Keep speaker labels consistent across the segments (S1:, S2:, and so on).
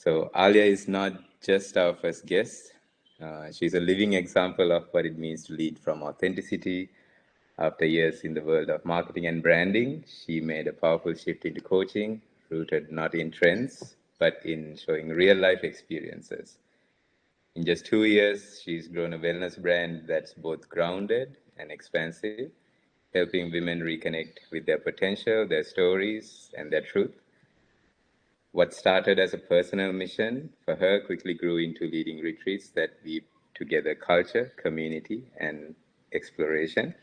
S1: So Alia is not just our first guest. She's a living example of what it means to lead from authenticity. After years in the world of marketing and branding, she made a powerful shift into coaching, rooted not in trends, but in showing real life experiences. In just 2 years, she's grown a wellness brand that's both grounded and expansive, helping women reconnect with their potential, their stories, and their truth. What started as a personal mission for her quickly grew into leading retreats that weave together culture, community, and exploration.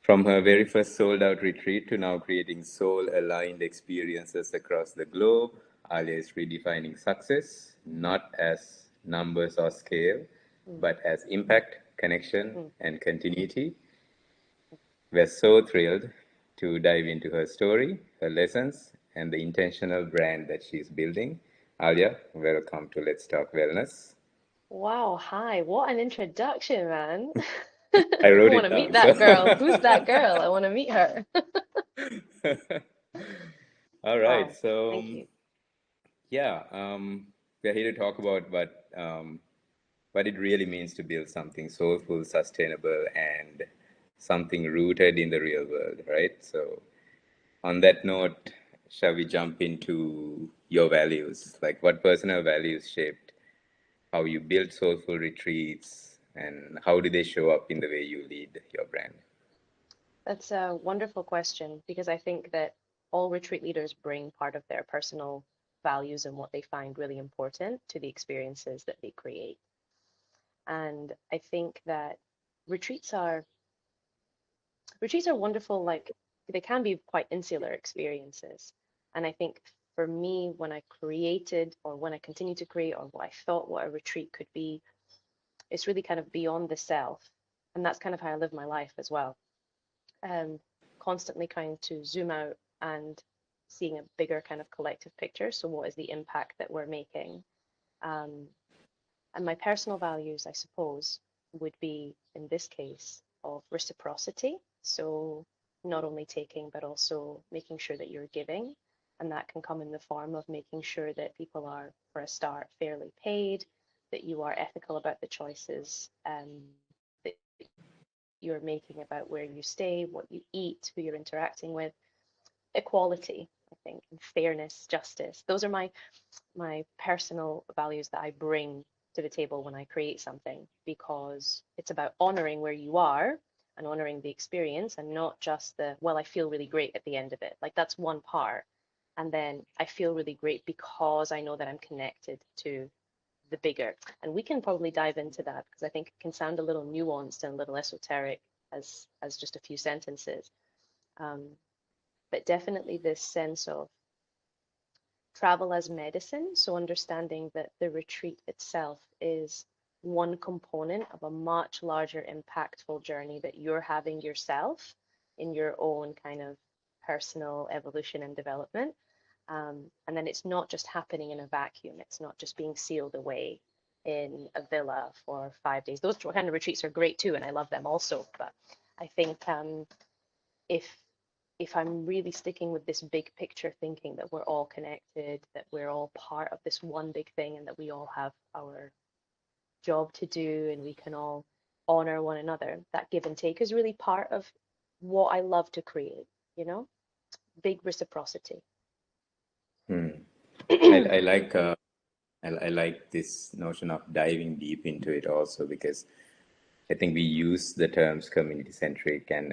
S1: From her very first sold out retreat to now creating soul aligned experiences across the globe, Alia is redefining success not as numbers or scale,
S2: Mm,
S1: but as impact, connection,
S2: mm.
S1: and continuity. We're so thrilled to dive into her story, her lessons, and the intentional brand that she's building. Alia, welcome to Let's Talk Wellness.
S2: Wow, hi. What an introduction, man.
S1: I
S2: I
S1: wrote
S2: want
S1: it
S2: to meet
S1: down.
S2: that girl. Who's
S1: So,
S2: that girl? I want to meet her.
S1: all right.
S2: Wow,
S1: So,
S2: thank you.
S1: yeah, we're here to talk about what it really means to build something soulful, sustainable, and something rooted in the real world, right? So, on that note, shall we jump into your values? Like, what personal values shaped how you build soulful retreats, and how do they show up in the way you lead your brand?
S2: That's a wonderful question because I think that all retreat leaders bring part of their personal values and what they find really important to the experiences that they create. And I think that retreats are retreats are wonderful, like they can be quite insular experiences. And I think for me, when I created or when I continue to create or what I thought what a retreat could be, it's really kind of beyond the self. And that's kind of how I live my life as well. Um, Constantly trying to zoom out and seeing a bigger kind of collective picture. So what is the impact that we're making? Um, and my personal values, I suppose, would be in this case of reciprocity. So not only taking, but also making sure that you're giving. And that can come in the form of making sure that people are, for a start, fairly paid, that you are ethical about the choices that you're making about where you stay, what you eat, who you're interacting with, equality, I think, and fairness, justice. Those are my personal values that I bring to the table when I create something because it's about honoring where you are and honoring the experience and not just the, well, I feel really great at the end of it. Like that's one part. And then I feel really great because I know that I'm connected to the bigger. And we can probably dive into that because I think it can sound a little nuanced and a little esoteric as just a few sentences. Um, but definitely this sense of travel as medicine. So understanding that the retreat itself is one component of a much larger impactful journey that you're having yourself in your own kind of personal evolution and development. And then it's not just happening in a vacuum. It's not just being sealed away in a villa for 5 days. Those kind of retreats are great too, and I love them also. But I think if if I'm really sticking with this big picture thinking that we're all connected, that we're all part of this one big thing, and that we all have our job to do and we can all honor one another, that give and take is really part of what I love to create, you know? Big reciprocity.
S1: Hmm.
S2: Mm-hmm.
S1: I like I like this notion of diving deep into it also because I think we use the terms community centric and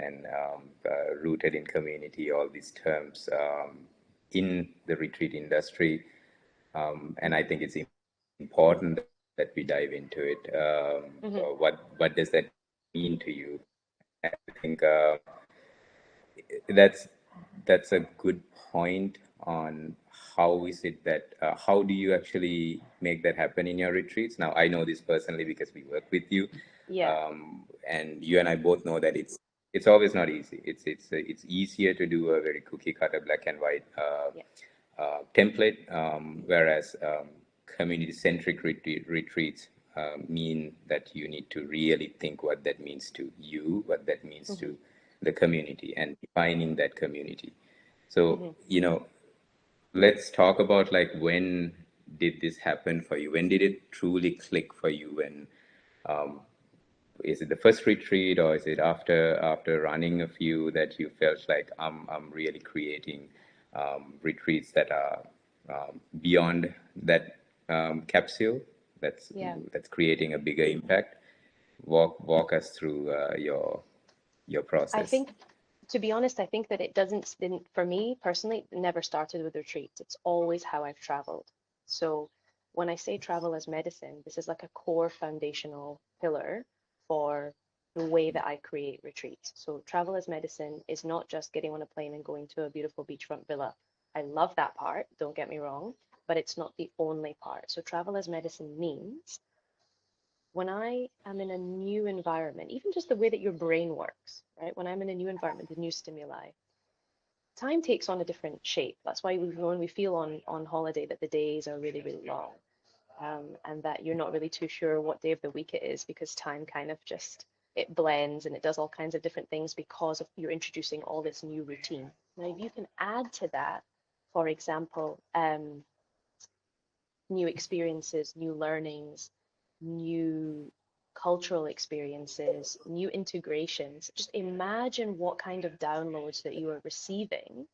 S1: rooted in community, all these terms in the retreat industry. And I think it's important that we dive into it. What does that mean to you? And I think that's that's a good point on how is it that how do you actually make that happen in your retreats. Now I know this personally because we work with you,
S2: Yeah,
S1: and you and I both know that it's always not easy. It's easier to do a very cookie cutter black and white
S2: yeah.
S1: template, whereas community centric retreats mean that you need to really think what that means to you, what that means
S2: Mm-hmm.
S1: to the community, and defining that community. So,
S2: Mm-hmm.
S1: you know, let's talk about like when did this happen for you? When did it truly click for you? When um, is it the first retreat, or is it after running a few that you felt like I'm really creating retreats that are beyond that capsule
S2: Yeah.
S1: that's creating a bigger impact? Walk us through your
S2: I
S1: process.
S2: think, to be honest, I think that it didn't, for me personally, it never started with retreats. It's always how I've traveled. So when I say travel as medicine, this is like a core foundational pillar for the way that I create retreats. So travel as medicine is not just getting on a plane and going to a beautiful beachfront villa. I love that part, don't get me wrong, but it's not the only part. So travel as medicine means when I am in a new environment, even just the way that your brain works, right? When I'm in a new environment, the new stimuli, time takes on a different shape. That's why when we feel on holiday that the days are really, really long, and that you're not really too sure what day of the week it is because time kind of just it blends and it does all kinds of different things because of you're introducing all this new routine. Now, if you can add to that, for example, new experiences, new learnings, new cultural experiences, new integrations. Just imagine what kind of downloads that you are receiving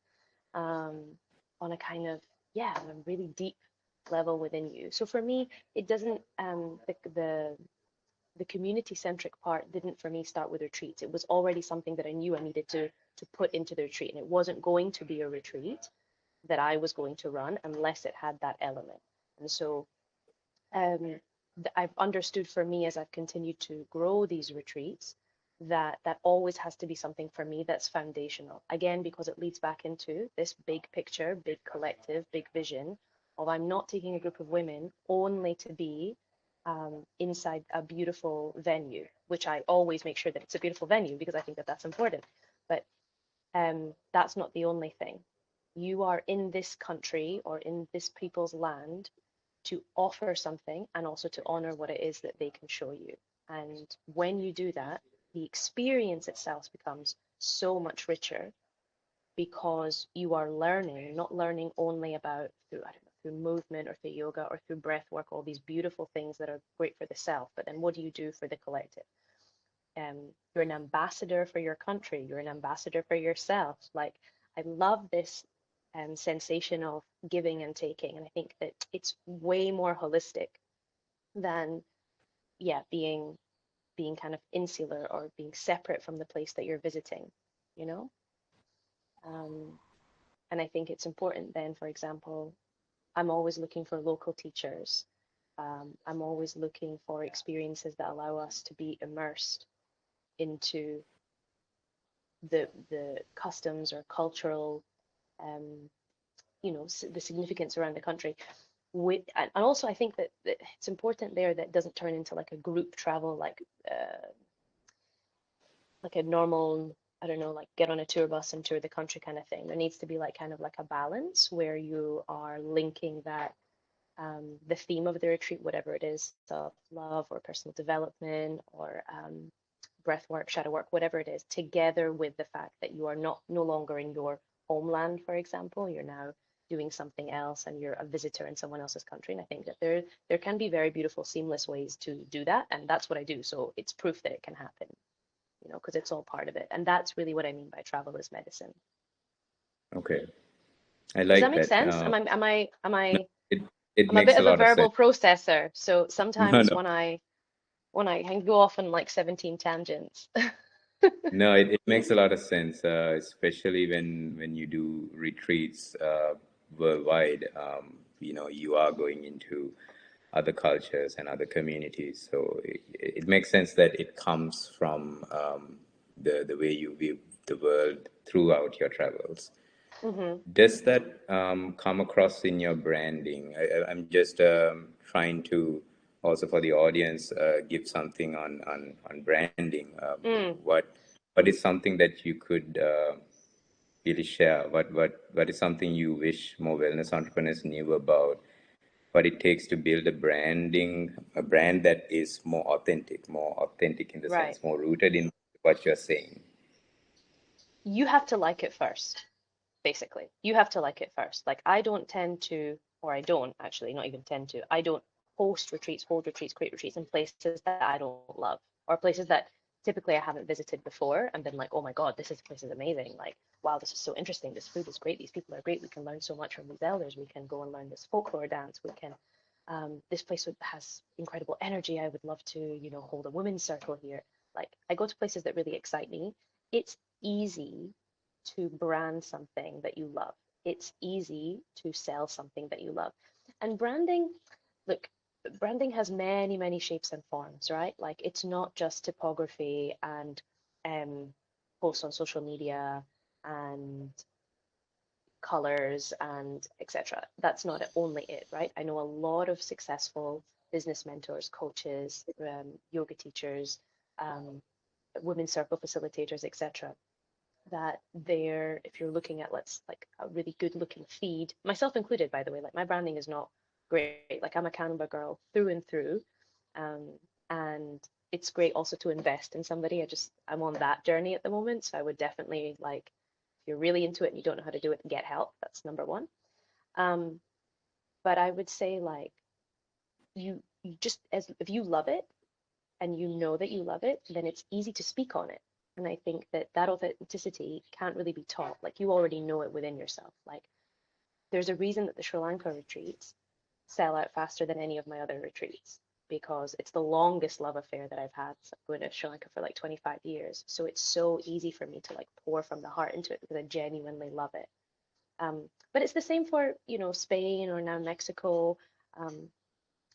S2: um, on a kind of, yeah, on a really deep level within you. So for me, it doesn't, the community centric part didn't for me start with retreats. It was already something that I knew I needed to put into the retreat. And it wasn't going to be a retreat that I was going to run unless it had that element. And so um, I've understood for me as I've continued to grow these retreats that that always has to be something for me that's foundational. Again, because it leads back into this big picture, big collective, big vision of I'm not taking a group of women only to be inside a beautiful venue, which I always make sure that it's a beautiful venue because I think that that's important. But that's not the only thing. You are in this country or in this people's land to offer something and also to honor what it is that they can show you. And when you do that, the experience itself becomes so much richer because you are learning, not learning only about through, I don't know, through movement or through yoga or through breath work, all these beautiful things that are great for the self, but then what do you do for the collective? You're an ambassador for your country, you're an ambassador for yourself. Like, I love this sensation of giving and taking. And I think that it's way more holistic than, yeah, being kind of insular or being separate from the place that you're visiting, you know? Um, and I think it's important then, for example, I'm always looking for local teachers. I'm always looking for experiences that allow us to be immersed into the customs or cultural um, the significance around the country. And also I think that it's important there that it doesn't turn into like a group travel, like a normal, I don't know, like get on a tour bus and tour the country kind of thing. There needs to be like kind of like a balance where you are linking that the theme of the retreat, whatever it is, self-love or personal development or breath work, shadow work, whatever it is, together with the fact that you are not no longer in your homeland, for example, you're now doing something else and you're a visitor in someone else's country. And I think that there can be very beautiful, seamless ways to do that. And that's what I do. So it's proof that it can happen, because it's all part of it. And that's really what I mean by travel is medicine.
S1: Okay, I
S2: Does that
S1: like
S2: make
S1: that.
S2: sense?
S1: No, it it
S2: I'm a
S1: makes
S2: bit
S1: a
S2: of a
S1: lot of sense.
S2: verbal processor, so
S1: No,
S2: sometimes
S1: no,
S2: when I can go off on like 17 tangents.
S1: no. It makes a lot of sense, especially when you do retreats worldwide. You are going into other cultures and other communities, so it makes sense that it comes from the way you view the world throughout your travels.
S2: Hmm.
S1: Does that come across in your branding? I'm just trying to also for the audience give something on branding.
S2: Mm.
S1: What is something that you could really share? What is something you wish more wellness entrepreneurs knew about what it takes to build a brand that is more authentic in the
S2: Right.
S1: sense, more rooted in what you're saying?
S2: You have to like it first. basically. You have to like it first. Like I don't tend to, or I don't actually, not even tend to, I don't host retreats, hold retreats, create retreats in places that I don't love, or places that typically I haven't visited before and been like, oh my God, this place is amazing. Like, wow, this is so interesting. This food is great. These people are great. We can learn so much from these elders. We can go and learn this folklore dance. We can, this place has incredible energy. I would love to, hold a women's circle here. Like, I go to places that really excite me. It's easy to brand something that you love. It's easy to sell something that you love. And branding, look, branding has many, many shapes and forms, right? Like it's not just typography and um, posts on social media and colors and etc. That's not only it, right? I know a lot of successful business mentors, coaches, yoga teachers, um, women's circle facilitators, etc. That they're, if you're looking at, let's like a really good looking feed, myself included, by the way, like my branding is not great. Like I'm a Canva girl through and through. Um, and it's great also to invest in somebody. I'm on that journey at the moment. So I would definitely like, if you're really into it and you don't know how to do it, get help. That's number one. Um, but I would say like you just, as if you love it and you know that you love it, then it's easy to speak on it. And I think that that authenticity can't really be taught. Like you already know it within yourself. Like there's a reason that the Sri Lanka retreats sell out faster than any of my other retreats because it's the longest love affair that I've had. So I'm going to Sri Lanka for like 25 years. So it's so easy for me to like pour from the heart into it because I genuinely love it. But it's the same for, Spain or now Mexico. Um,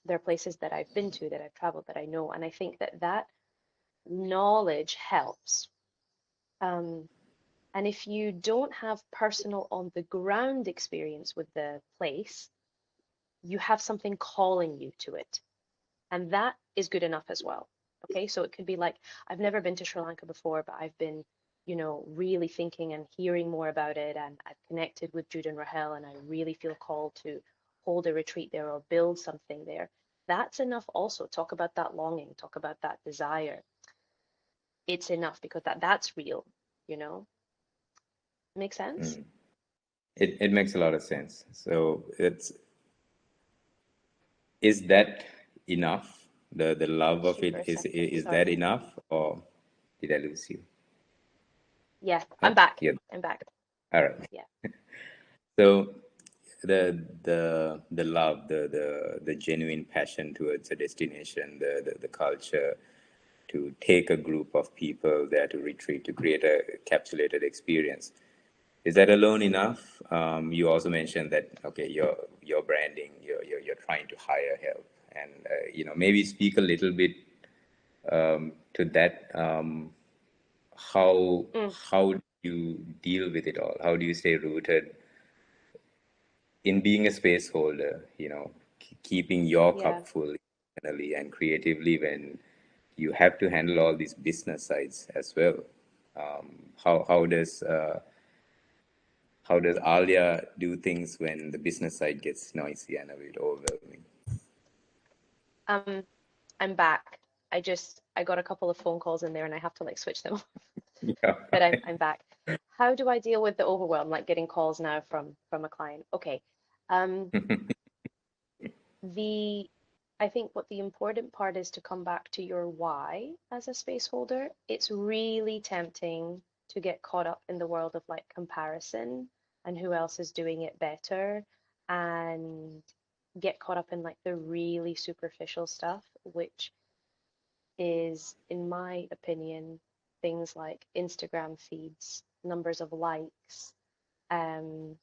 S2: there are places that I've been to, that I've traveled, that I know. And I think that that knowledge helps. Um, and if you don't have personal on the ground experience with the place, you have something calling you to it. And that is good enough as well. Okay, so it could be like, I've never been to Sri Lanka before, but I've been, really thinking and hearing more about it. And I've connected with Jude and Rahel, and I really feel called to hold a retreat there or build something there. That's enough also. Talk about that longing, talk about that desire. It's enough because that's real, you know? Make sense?
S1: Mm. It makes a lot of sense. So is that enough? The love of
S2: Lost you
S1: it
S2: for a second.
S1: is that
S2: Sorry.
S1: enough, or did I lose you?
S2: Yeah, I'm
S1: Oh,
S2: back.
S1: yeah.
S2: I'm back.
S1: All right.
S2: Yeah.
S1: So the love, the genuine passion towards a destination, the culture, to take a group of people there to retreat, to create a capsulated experience. Is that alone enough? You also mentioned that okay, your branding, you're trying to hire help, and maybe speak a little bit to that. How
S2: Mm,
S1: how do you deal with it all? How do you stay rooted in being a space holder? Keeping your
S2: yeah.
S1: cup full internally and creatively when you have to handle all these business sides as well. How does Alia do things when the business side gets noisy and a bit overwhelming?
S2: Um, I'm back. I got a couple of phone calls in there and I have to like switch them off,
S1: Yeah.
S2: but I'm back. How do I deal with the overwhelm, like getting calls now from a client? Okay. Um, the I think what the important part is to come back to your why as a space holder. It's really tempting to get caught up in the world of like comparison and who else is doing it better and get caught up in like the really superficial stuff, which is, in my opinion, things like Instagram feeds, numbers of likes. Um,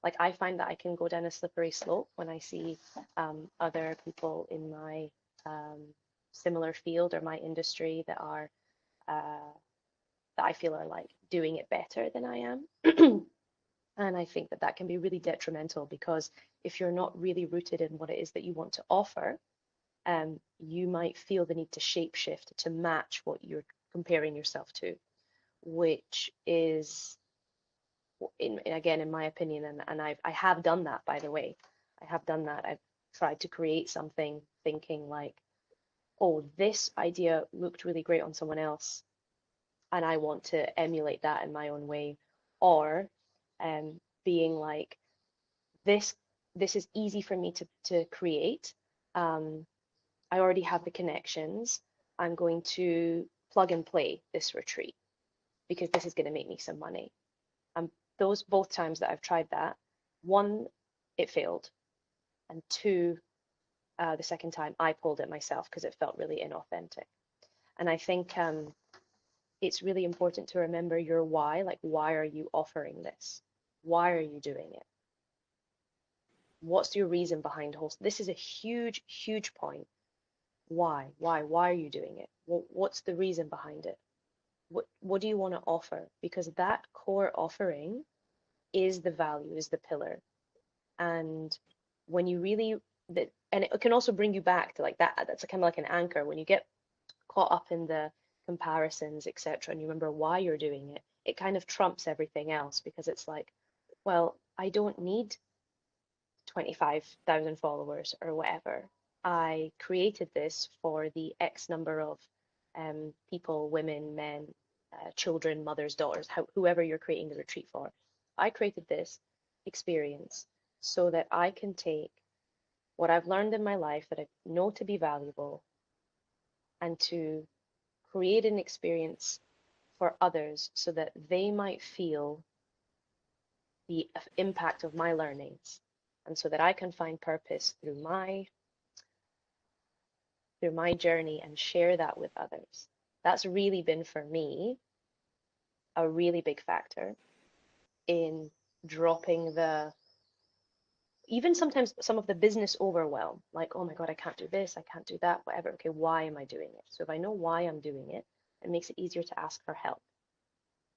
S2: like I find that I can go down a slippery slope when I see other people in my um, similar field or my industry that are that I feel are like doing it better than I am. And I think that that can be really detrimental because if you're not really rooted in what it is that you want to offer, you might feel the need to shapeshift to match what you're comparing yourself to, which is, again, in my opinion, and I have done that, by the way. I have done that. I've tried to create something thinking like, oh, this idea looked really great on someone else, and I want to emulate that in my own way. Or being like, this this is easy for me to create. Um, I already have the connections. I'm going to plug and play this retreat because this is going to make me some money. Those both times that I've tried that, one, it failed, and two, the second time I pulled it myself because it felt really inauthentic. And I think it's really important to remember your why. Like, why are you offering this? Why are you doing it? What's your reason behind host? This is a huge, huge point. Why? Why are you doing it? What's the reason behind it? What do you want to offer? Because that core offering is the value, is the pillar. And when you really that, and it can also bring you back to like that. That's kind of like an anchor. When you get caught up in the comparisons, etc., and you remember why you're doing it, it kind of trumps everything else because it's like, well, I don't need 25,000 followers or whatever. I created this for the X number of people, women, men, children, mothers, daughters, whoever you're creating the retreat for. I created this experience so that I can take what I've learned in my life that I know to be valuable and to create an experience for others so that they might feel the impact of my learnings and so that I can find purpose through my journey and share that with others. That's really been for me a really big factor in dropping the even sometimes some of the business overwhelm, like, oh my God, I can't do this, I can't do that, whatever. Okay, why am I doing it? So if I know why I'm doing it, it makes it easier to ask for help.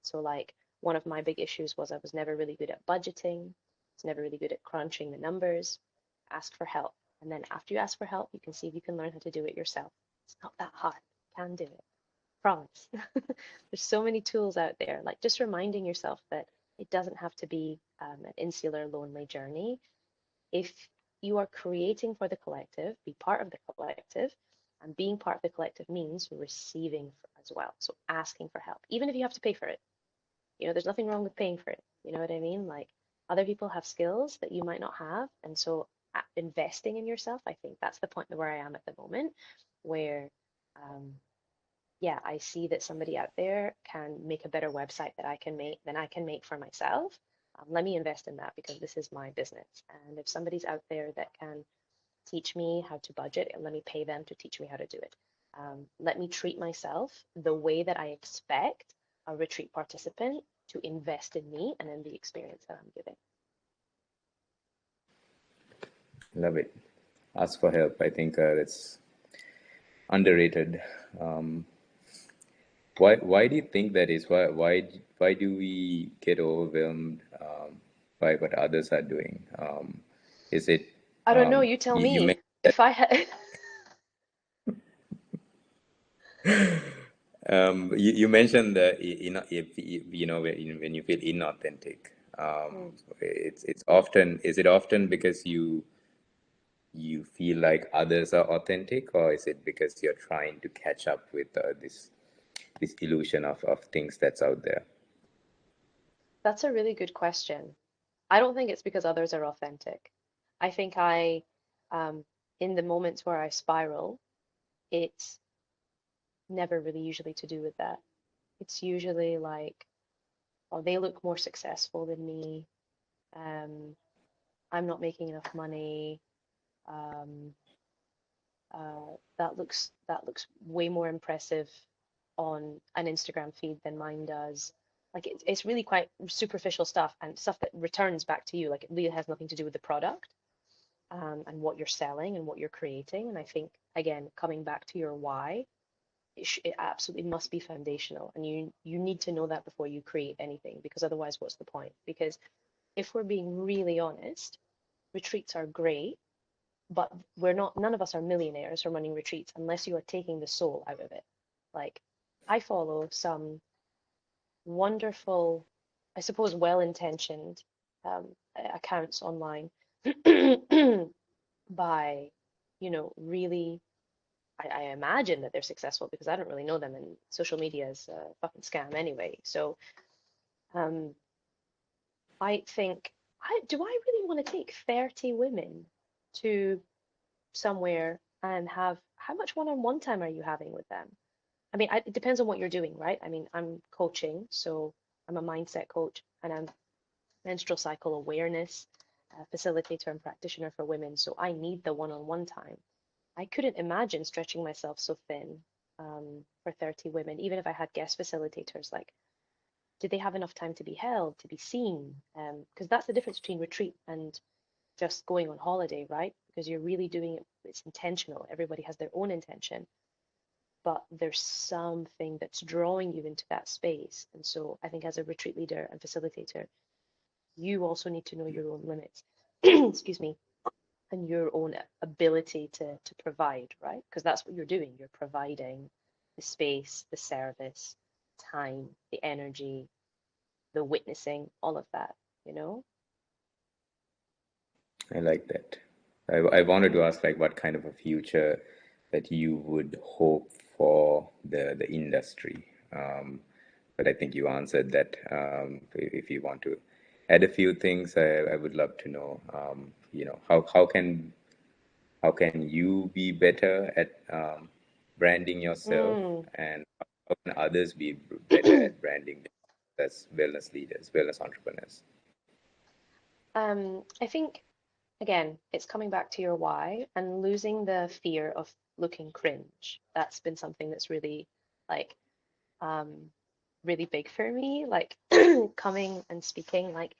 S2: So like one of my big issues was I was never really good at budgeting, I was never really good at crunching the numbers. Ask for help. And then after you ask for help, you can see if you can learn how to do it yourself. It's not that hard. You can do it. Promise. There's so many tools out there. Like just reminding yourself that it doesn't have to be an insular, lonely journey. If you are creating for the collective, be part of the collective. And being part of the collective means receiving as well. So asking for help, even if you have to pay for it. There's nothing wrong with paying for it. You know what I mean? Like other people have skills that you might not have. And so investing in yourself, I think that's the point where I am at the moment, where um, yeah, I see that somebody out there can make a better website that I can make than I can make for myself. Let me invest in that because this is my business. And if somebody's out there that can teach me how to budget, let me pay them to teach me how to do it. Let me treat myself the way that I expect a retreat participant to invest in me and in the experience that I'm giving.
S1: Love it. Ask for help. I think that's underrated. Um, why do you think that is? Why do we get overwhelmed by what others are doing? Is it
S2: I don't know, you tell
S1: you
S2: me.
S1: mentioned that
S2: If I had
S1: you mentioned that if when you feel inauthentic,
S2: Mm.
S1: it's often is it often because you feel like others are authentic, or is it because you're trying to catch up with this illusion of things that's out there?
S2: That's a really good question. I don't think it's because others are authentic. I think um, in the moments where I spiral, it's never really usually to do with that. It's usually like, oh, they look more successful than me. Um, I'm not making enough money. Um, that looks way more impressive on an Instagram feed than mine does. Like it's really quite superficial stuff and stuff that returns back to you. Like it really has nothing to do with the product and what you're selling and what you're creating. And I think again, coming back to your why, it absolutely must be foundational, and you need to know that before you create anything, because otherwise, what's the point? Because if we're being really honest, retreats are great, but none of us are millionaires from running retreats unless you are taking the soul out of it. Like I follow some wonderful, I suppose, well-intentioned um, accounts online by, really, I imagine that they're successful because I don't really know them, and social media is a fucking scam anyway. So um, I think, do I really want to take 30 women to somewhere and have, how much one-on-one time are you having with them? I mean, it depends on what you're doing, right? I mean, I'm coaching, so I'm a mindset coach and I'm menstrual cycle awareness facilitator and practitioner for women. So I need the one-on-one time. I couldn't imagine stretching myself so thin for 30 women, even if I had guest facilitators. Like, did they have enough time to be held, to be seen? Because that's the difference between retreat and just going on holiday, right? Because you're really doing it, it's intentional. Everybody has their own intention, but there's something that's drawing you into that space. And so I think as a retreat leader and facilitator, you also need to know your own limits, excuse me, and your own ability to provide, right? Because that's what you're doing. You're providing the space, the service, time, the energy, the witnessing, all of that, you know?
S1: I like that. I wanted to ask like what kind of a future that you would hope for the industry. But I think you answered that. If you want to add a few things, I would love to know. How can you be better at branding yourself,
S2: Mm.
S1: and how can others be better at branding as wellness leaders, wellness entrepreneurs?
S2: I think again, it's coming back to your why and losing the fear of looking cringe. That's been something that's really like um really big for me. Like coming and speaking, like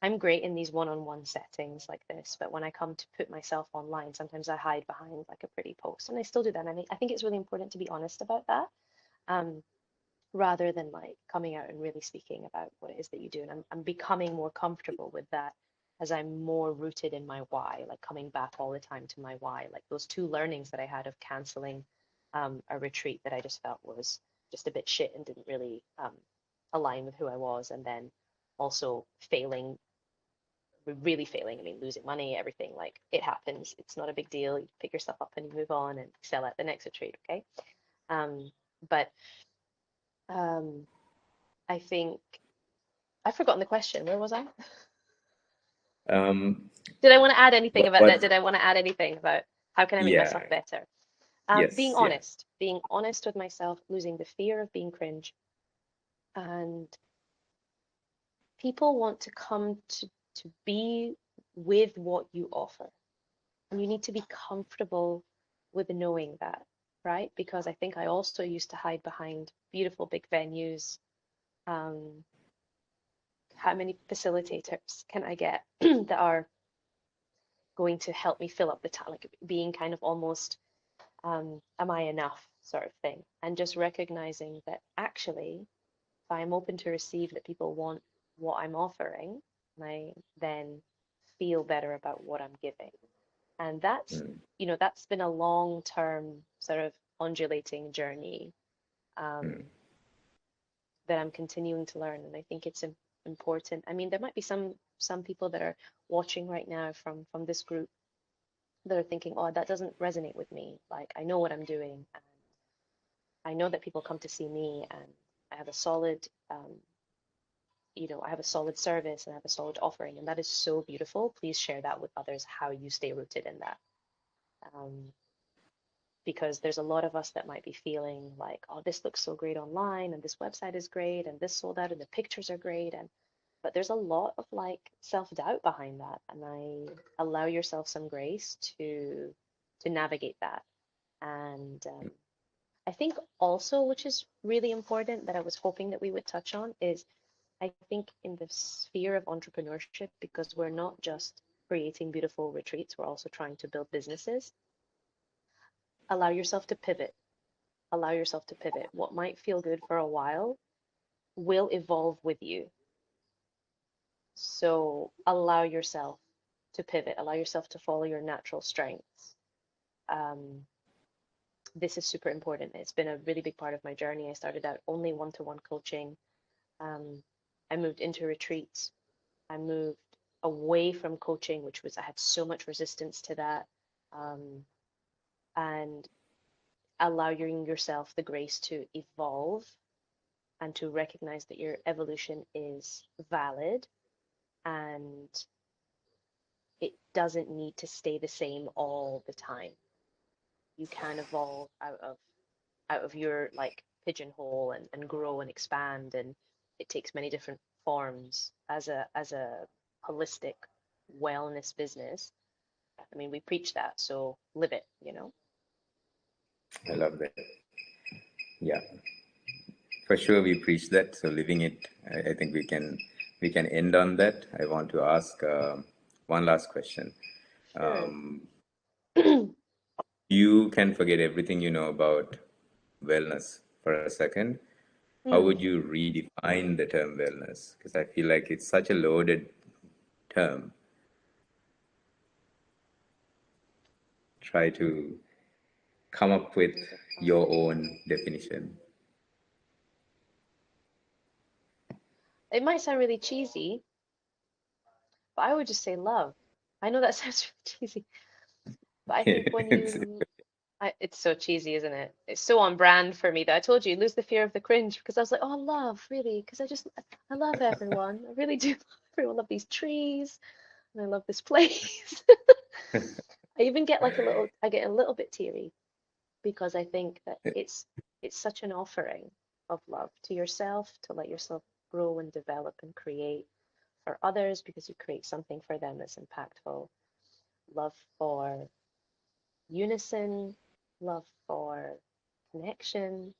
S2: I'm great in these one-on-one settings like this, but when I come to put myself online, sometimes I hide behind like a pretty post, and I still do that. And I think it's really important to be honest about that, um, rather than like coming out and really speaking about what it is that you do. And I'm becoming more comfortable with that as I'm more rooted in my why, like coming back all the time to my why. Like those two learnings that I had of canceling a retreat that I just felt was just a bit shit and didn't really align with who I was, and then also failing, really failing. I mean, losing money, everything, like it happens. It's not a big deal. You pick yourself up and you move on and sell at the next retreat, okay? But um, I think I've forgotten the question. Where was I?
S1: Um,
S2: Did I want to add anything about that?
S1: what?
S2: Did I want to add anything about how can I make myself
S1: Yeah.
S2: better?
S1: Yes. Yeah.
S2: Being honest with myself, losing the fear of being cringe, and people want to come to be with what you offer. And you need to be comfortable with knowing that, right? Because I think I also used to hide behind beautiful big venues. Um, how many facilitators can I get that are going to help me fill up the time, like being kind of almost, am I enough sort of thing? And just recognizing that actually, if I'm open to receive that people want what I'm offering, and I then feel better about what I'm giving. And that's,
S1: Mm,
S2: that's been a long-term sort of undulating journey um,
S1: mm,
S2: that I'm continuing to learn. And I think it's important. I mean, there might be some people that are watching right now from this group that are thinking, oh, that doesn't resonate with me. Like I know what I'm doing, and I know that people come to see me, and I have a solid, I have a solid service and I have a solid offering, and that is so beautiful. Please share that with others, how you stay rooted in that. Um, because there's a lot of us that might be feeling like, oh, this looks so great online, and this website is great, and this sold out, and the pictures are great, and but there's a lot of like self-doubt behind that, and I allow yourself some grace to navigate that. And I think also, which is really important that I was hoping that we would touch on, is I think in the sphere of entrepreneurship, because we're not just creating beautiful retreats, we're also trying to build businesses. Allow yourself to pivot. Allow yourself to pivot. What might feel good for a while will evolve with you. So allow yourself to pivot. Allow yourself to follow your natural strengths. Um, this is super important. It's been a really big part of my journey. I started out only one-to-one coaching. Um, I moved into retreats. I moved away from coaching, which was, I had so much resistance to that. Um, and allowing yourself the grace to evolve and to recognize that your evolution is valid, and it doesn't need to stay the same all the time. You can evolve out of your like pigeonhole and grow and expand, and it takes many different forms as a holistic wellness business. I mean, we preach that, so live it, you know?
S1: I love that. Yeah, for sure we preach that. So living it, I think we can end on that. I want to ask one last question.
S2: Sure.
S1: You can forget everything you know about wellness for a second. How would
S2: Hmm.
S1: you redefine the term wellness? Because I feel like it's such a loaded term. Try to come up with your own definition.
S2: It might sound really cheesy, but I would just say love. I know that sounds really cheesy, but I think when
S1: It's,
S2: it's so cheesy, isn't it? It's so on brand for me that I told you, lose the fear of the cringe because I was like, oh, love, really? Because I love everyone. I really do love everyone. I love these trees and I love this place. I even get like I get a little bit teary because I think that it's such an offering of love to yourself to let yourself grow and develop and create for others because you create something for them that's impactful. Love for unison, love for connection,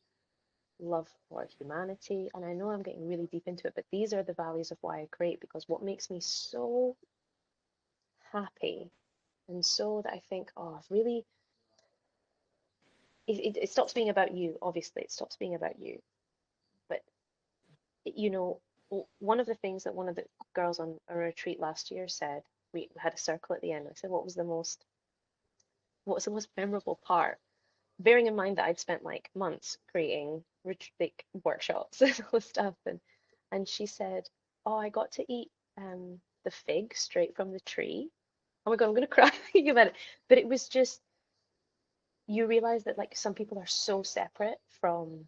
S2: love for humanity. And I know I'm getting really deep into it, but these are the values of why I create because what makes me so happy and so that I think, oh, really, it stops being about you. Obviously, it stops being about you. But, you know, one of the things that one of the girls on a retreat last year said, we had a circle at the end. I said, what was the most memorable part? Bearing in mind that I'd spent like months creating like workshops and all this stuff, and she said, "Oh, I got to eat the fig straight from the tree." Oh my God, I'm gonna cry thinking about it. But it was just you realize that like some people are so separate from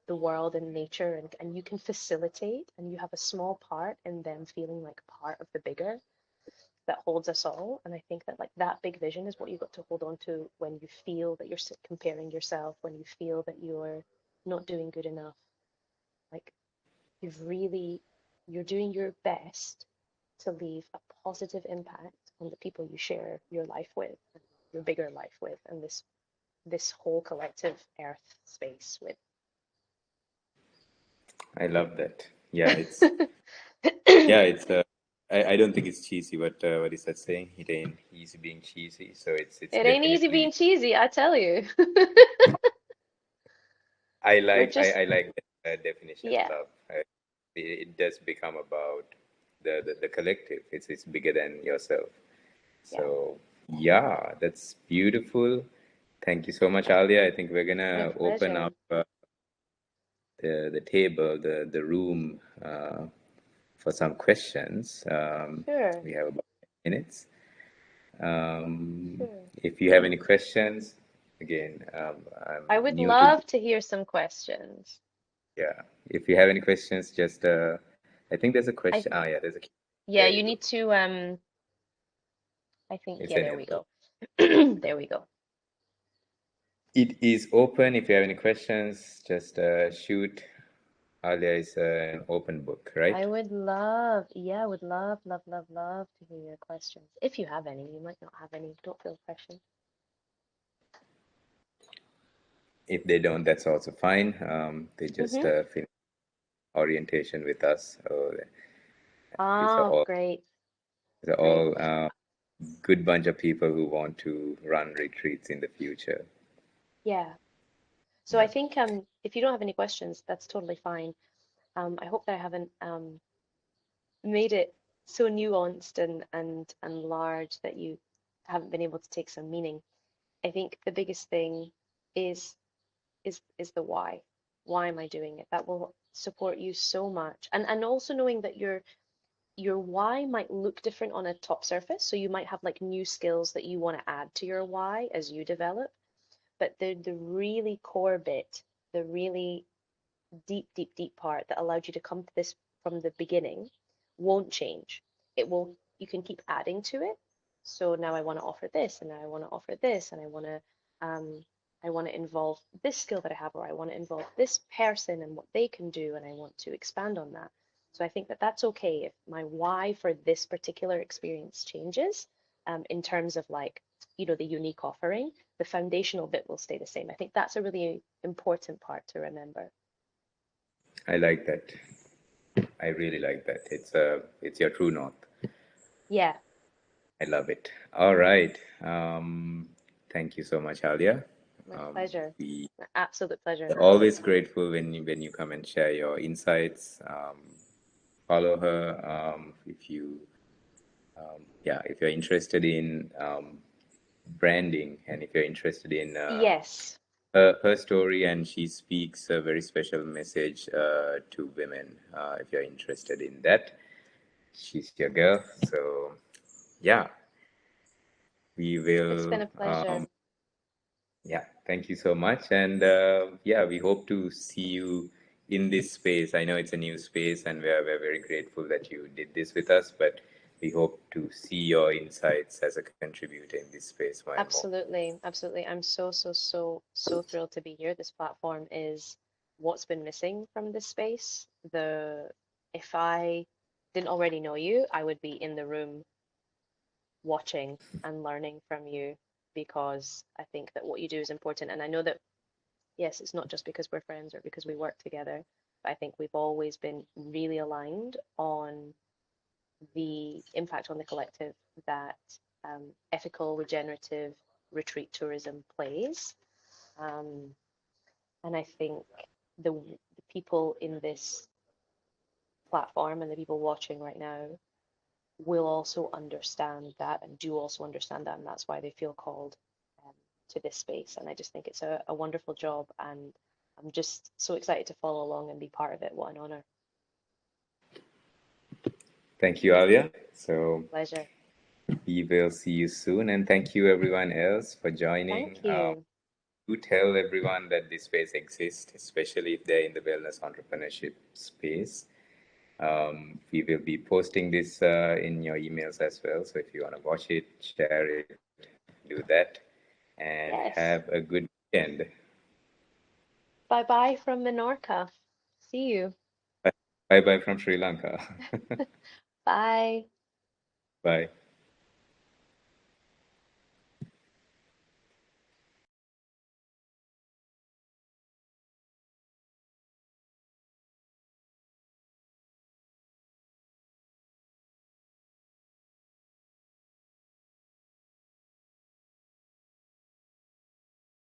S2: the world and nature, and you can facilitate, and you have a small part in them feeling like part of the bigger that holds us all. And I think that like that big vision is what you've got to hold on to when you feel that you're comparing yourself, when you feel that you're not doing good enough. Like you've really, you're doing your best to leave a positive impact on the people you share your life with, and your bigger life with, and this whole collective earth space with.
S1: I love that. Yeah, it's. I don't think it's cheesy. What is that saying? It ain't easy being cheesy. So it's
S2: It ain't easy being
S1: definitely.
S2: cheesy, I tell you.
S1: I
S2: We're
S1: like I,
S2: just,
S1: I like that definition.
S2: yeah,
S1: Love. It does become about the collective. It's bigger than yourself.
S2: yeah,
S1: So yeah, that's beautiful. Thank you so much, Alia. I think we're
S2: my
S1: gonna open
S2: pleasure.
S1: up the table, the room for some questions.
S2: Sure,
S1: We have about 10 minutes.
S2: sure.
S1: If you have any questions, again, I'm
S2: I would
S1: new to this.
S2: love to hear some questions.
S1: Yeah. If you have any questions, just I think there's a
S2: I
S1: question. Ah, yeah, there's a.
S2: Yeah,
S1: There
S2: you
S1: you go.
S2: need to I think
S1: It's
S2: yeah, there we
S1: enabled.
S2: go. There we go.
S1: It is open. If you have any questions, just shoot. Alia is an open book, right?
S2: I would love, yeah, I would love, love, love, love to hear your questions. If you have any, you might not have any. Don't feel pressured.
S1: If they don't, that's also fine. They just
S2: Mm-hmm.
S1: finish orientation with us. So these are
S2: Oh,
S1: all
S2: great,
S1: these are
S2: great.
S1: all good bunch of people who want to run retreats in the future.
S2: Yeah. So I
S1: Yeah,
S2: think if you don't have any questions, that's totally fine. I hope that I haven't made it so nuanced and large that you haven't been able to take some meaning. I think the biggest thing is is the why. Why am I doing it? That will support you so much. And also knowing that your why might look different on a top surface. So you might have like new skills that you want to add to your why as you develop. But the really core bit, the really deep, deep, deep part that allowed you to come to this from the beginning won't change. It will, you can keep adding to it. So now I want to offer this, and now I want to offer this, and um, I want to involve this skill that I have, or I want to involve this person and what they can do, and I want to expand on that. So I think that that's okay if my why for this particular experience changes, in terms of like, the unique offering, the foundational bit will stay the same. I think that's a really important part to remember.
S1: I like that. I really like that. It's your true north.
S2: Yeah,
S1: I love it. All right. Thank you so much, Alia.
S2: my pleasure.
S1: We
S2: My absolute pleasure.
S1: are always grateful when you come and share your insights. Follow her if you yeah, if you're interested in branding, and if you're interested in
S2: Yes,
S1: her story, and she speaks a very special message to women. If you're interested in that, she's your girl. So yeah, we
S2: it's been
S1: will.
S2: a pleasure.
S1: Yeah, thank you so much. And yeah, we hope to see you in this space. I know it's a new space, and we're very grateful that you did this with us, but we hope to see your insights as a contributor in this space more and more.
S2: Absolutely, absolutely. I'm so, so, so, so thrilled to be here. This platform is what's been missing from this space. If I didn't already know you, I would be in the room watching and learning from you, because I think that what you do is important. And I know that, yes, it's not just because we're friends or because we work together, but I think we've always been really aligned on the impact on the collective that ethical, regenerative retreat tourism plays. Um, and I think the people in this platform and the people watching right now will also understand that, and do also understand that, and that's why they feel called um, to this space. And I just think it's a wonderful job, and I'm just so excited to follow along and be part of it. What an honor.
S1: Thank you, Alia. So
S2: Pleasure.
S1: we will see you soon, and thank you everyone else for
S2: Thank
S1: joining.
S2: you.
S1: Do tell everyone that this space exists, especially if they're in the wellness entrepreneurship space. We will be posting this in your emails as well. So if you want to watch it, share it, do that, and have a
S2: Yes.
S1: good weekend.
S2: Bye bye from Menorca. See you.
S1: Bye bye from Sri Lanka.
S2: Bye.
S1: Bye.